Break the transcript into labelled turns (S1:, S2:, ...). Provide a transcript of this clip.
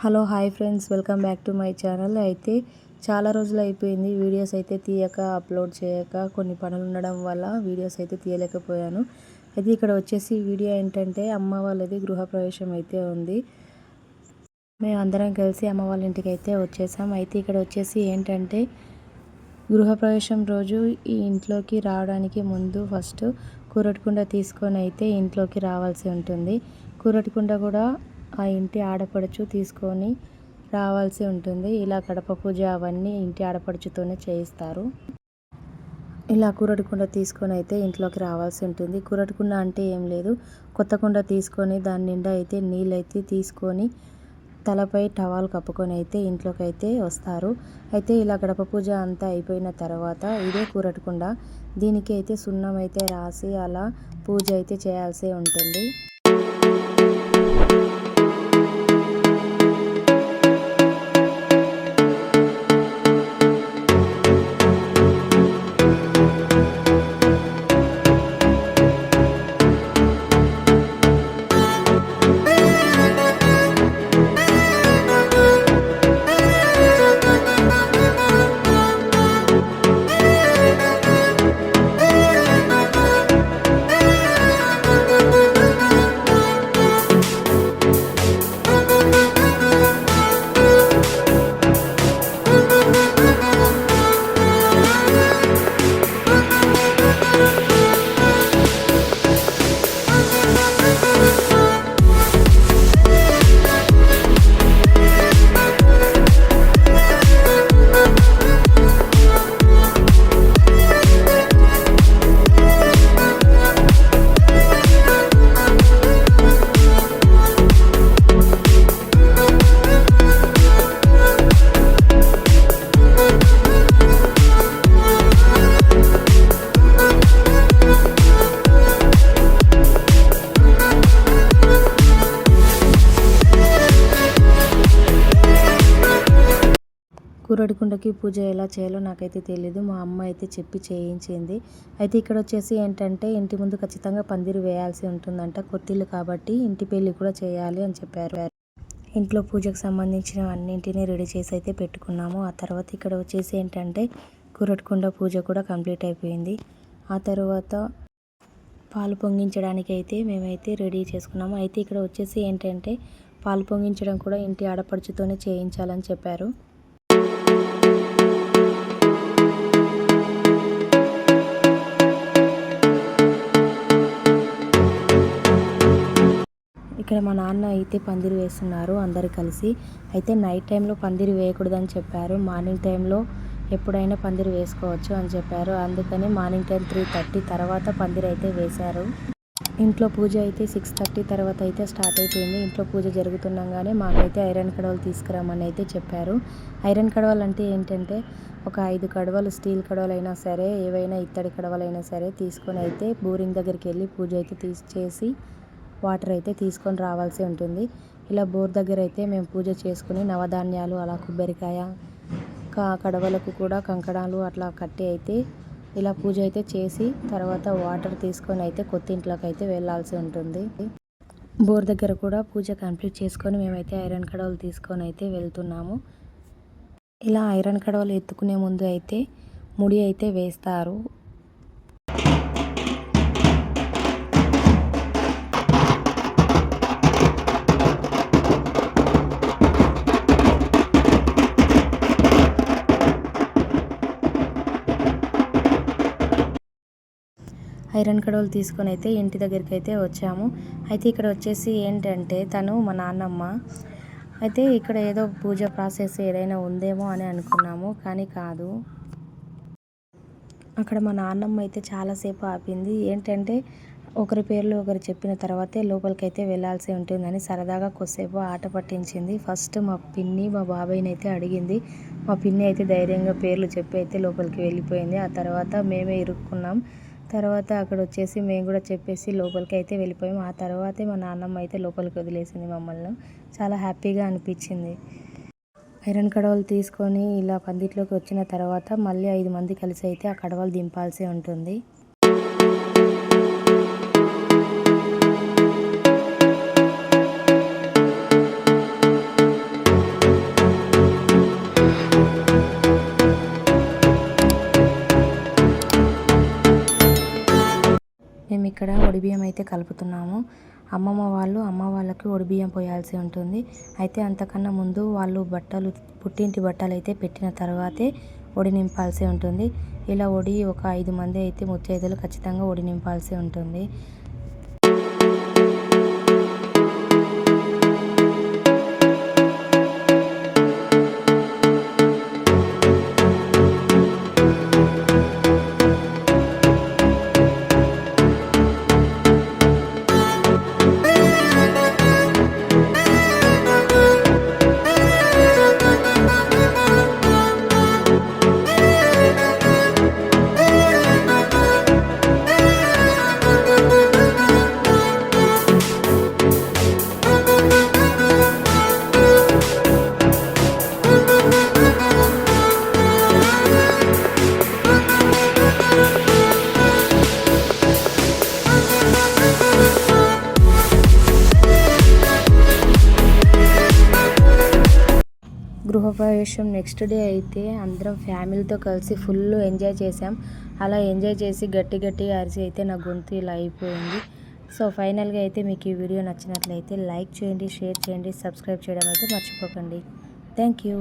S1: Hello hi friends, welcome back to my channel. అయితే చాలా రోజులు అయిపోయింది వీడియోస్ అయితే తీయక, అప్లోడ్ చేయక. కొన్ని పనులు ఉండడం వల్ల వీడియోస్ అయితే తీయలేకపోయాను. అయితే ఇక్కడ వచ్చేసి వీడియో ఏంటంటే అమ్మ వాళ్ళది గృహప్రవేశం అయితే ఉంది. మేము అందరం కలిసి అమ్మ వాళ్ళ ఇంటికి అయితే వచ్చేసాం. అయితే ఇక్కడ వచ్చేసి ఏంటంటే గృహప్రవేశం రోజు ఈ ఇంట్లోకి రావడానికి ముందు ఫస్ట్ కూరటికుండ తీసుకొని అయితే ఇంట్లోకి రావాల్సి ఉంటుంది. కూరటికుండ కూడా ఆ ఇంటి ఆడపడుచు తీసుకొని రావాల్సి ఉంటుంది. ఇలా గడప పూజ అవన్నీ ఇంటి ఆడపడుచుతోనే చేయిస్తారు. ఇలా కూరటికుండ తీసుకొని అయితే ఇంట్లోకి రావాల్సి ఉంటుంది. కూరటికుండ అంటే ఏం లేదు, కొత్త కుండ తీసుకొని దాని నిండా అయితే నీళ్ళైతే తీసుకొని తలపై టవాల్ కప్పుకొని అయితే ఇంట్లోకి అయితే వస్తారు. అయితే ఇలా గడప పూజ అంతా అయిపోయిన తర్వాత ఇదే కూరటికుండ, దీనికి అయితే సున్నం అయితే రాసి అలా పూజ అయితే చేయాల్సి ఉంటుంది. కూరటికుండకి పూజ ఎలా చేయాలో నాకైతే తెలీదు, మా అమ్మ అయితే చెప్పి చేయించింది. అయితే ఇక్కడ వచ్చేసి ఏంటంటే ఇంటి ముందు ఖచ్చితంగా పందిరి వేయాల్సి ఉంటుందంట. కొత్తిల్లు కాబట్టి ఇంటి పెళ్ళి కూడా చేయాలి అని చెప్పారు. ఇంట్లో పూజకు సంబంధించిన అన్నింటినీ రెడీ చేసి అయితే పెట్టుకున్నాము. ఆ తర్వాత ఇక్కడ వచ్చేసి ఏంటంటే కూరటికుండ పూజ కూడా కంప్లీట్ అయిపోయింది. ఆ తర్వాత పాలు పొంగించడానికి అయితే మేమైతే రెడీ చేసుకున్నాము. అయితే ఇక్కడ వచ్చేసి ఏంటంటే పాలు పొంగించడం కూడా ఇంటి ఆడపడుచుతోనే చేయించాలని చెప్పారు. ఇక్కడ మా నాన్న అయితే పందిరి వేస్తున్నారు అందరు కలిసి. అయితే నైట్ టైంలో పందిరి వేయకూడదని చెప్పారు, మార్నింగ్ టైంలో ఎప్పుడైనా పందిరి వేసుకోవచ్చు అని చెప్పారు. అందుకని మార్నింగ్ టైం 3:30 తర్వాత పందిరి అయితే వేశారు. ఇంట్లో పూజ అయితే 6:30 తర్వాత అయితే స్టార్ట్ అయిపోయింది. ఇంట్లో పూజ జరుగుతుండగానే మాకైతే ఐరన్ కడవలు తీసుకురామని అయితే చెప్పారు. ఐరన్ కడవలు అంటే ఏంటంటే ఒక 5 కడవలు, స్టీల్ కడవలు అయినా సరే, ఏవైనా ఇత్తడి కడవలైనా సరే తీసుకొని అయితే బోరింగ్ దగ్గరికి వెళ్ళి పూజ అయితే చేసి వాటర్ అయితే తీసుకొని రావాల్సి ఉంటుంది. ఇలా బోర్ దగ్గర అయితే మేము పూజ చేసుకుని నవధాన్యాలు, అలా కొబ్బరికాయ, కడవలకు కూడా కంకణాలు అట్లా కట్టి అయితే ఇలా పూజ అయితే చేసి తర్వాత వాటర్ తీసుకొని అయితే కొత్త ఇంట్లోకి అయితే వెళ్ళాల్సి ఉంటుంది. బోర్ దగ్గర కూడా పూజ కంప్లీట్ చేసుకొని మేమైతే ఐరన్ కడవలు తీసుకొని అయితే వెళ్తున్నాము. ఇలా ఐరన్ కడవలు ఎత్తుకునే ముందు అయితే ముడి అయితే వేస్తారు. ఐరన్ కడవలు తీసుకొని అయితే ఇంటి దగ్గరికి అయితే వచ్చాము. అయితే ఇక్కడ వచ్చేసి ఏంటంటే తను మా నాన్నమ్మ. అయితే ఇక్కడ ఏదో పూజ ప్రాసెస్ ఏదైనా ఉందేమో అని అనుకున్నాము, కానీ కాదు. అక్కడ మా నాన్నమ్మ అయితే చాలాసేపు ఆపింది. ఏంటంటే ఒకరి పేర్లు ఒకరు చెప్పిన తర్వాతే లోపలికి అయితే వెళ్ళాల్సి ఉంటుందని సరదాగా కొద్దిసేపు ఆట పట్టించింది. ఫస్ట్ మా పిన్ని, మా బాబాయ్ని అయితే అడిగింది. మా పిన్ని అయితే ధైర్యంగా పేర్లు చెప్పి అయితే లోపలికి వెళ్ళిపోయింది. ఆ తర్వాత మేమే ఇరుక్కున్నాం. తర్వాత అక్కడ వచ్చేసి మేము కూడా చెప్పేసి లోపలికి అయితే వెళ్ళిపోయాము. ఆ తర్వాతే మా నాన్నమ్మ అయితే లోపలికి వదిలేసింది మమ్మల్ని. చాలా హ్యాపీగా అనిపించింది. ఐరన్ కడవలు తీసుకొని ఇలా పందిట్లోకి వచ్చిన తర్వాత మళ్ళీ 5 మంది కలిసి అయితే ఆ కడవలు దింపాల్సి ఉంటుంది. ఒడిబియ్యం అయితే కలుపుతున్నాము. అమ్మ వాళ్ళకి ఒడిబియ్యం పోయాల్సి ఉంటుంది. అయితే అంతకన్నా ముందు వాళ్ళు పుట్టింటి బట్టలు అయితే పెట్టిన తర్వాతే ఒడి నింపాల్సి ఉంటుంది. ఇలా ఒడి ఒక 5 మంది అయితే ముత్తైదులు ఖచ్చితంగా ఒడి నింపాల్సి ఉంటుంది. గృహప్రవేశం నెక్స్ట్ డే అయితే అందరం ఫ్యామిలీతో కలిసి ఫుల్ ఎంజాయ్ చేసాం. అలా ఎంజాయ్ చేసి గట్టిగా అరిసి అయితే నా గొంతు ఇలా అయిపోయింది. సో ఫైనల్గా అయితే మీకు ఈ వీడియో నచ్చినట్లయితే లైక్ చేయండి, షేర్ చేయండి, సబ్స్క్రైబ్ చేయడం అయితే మర్చిపోకండి. Thank you.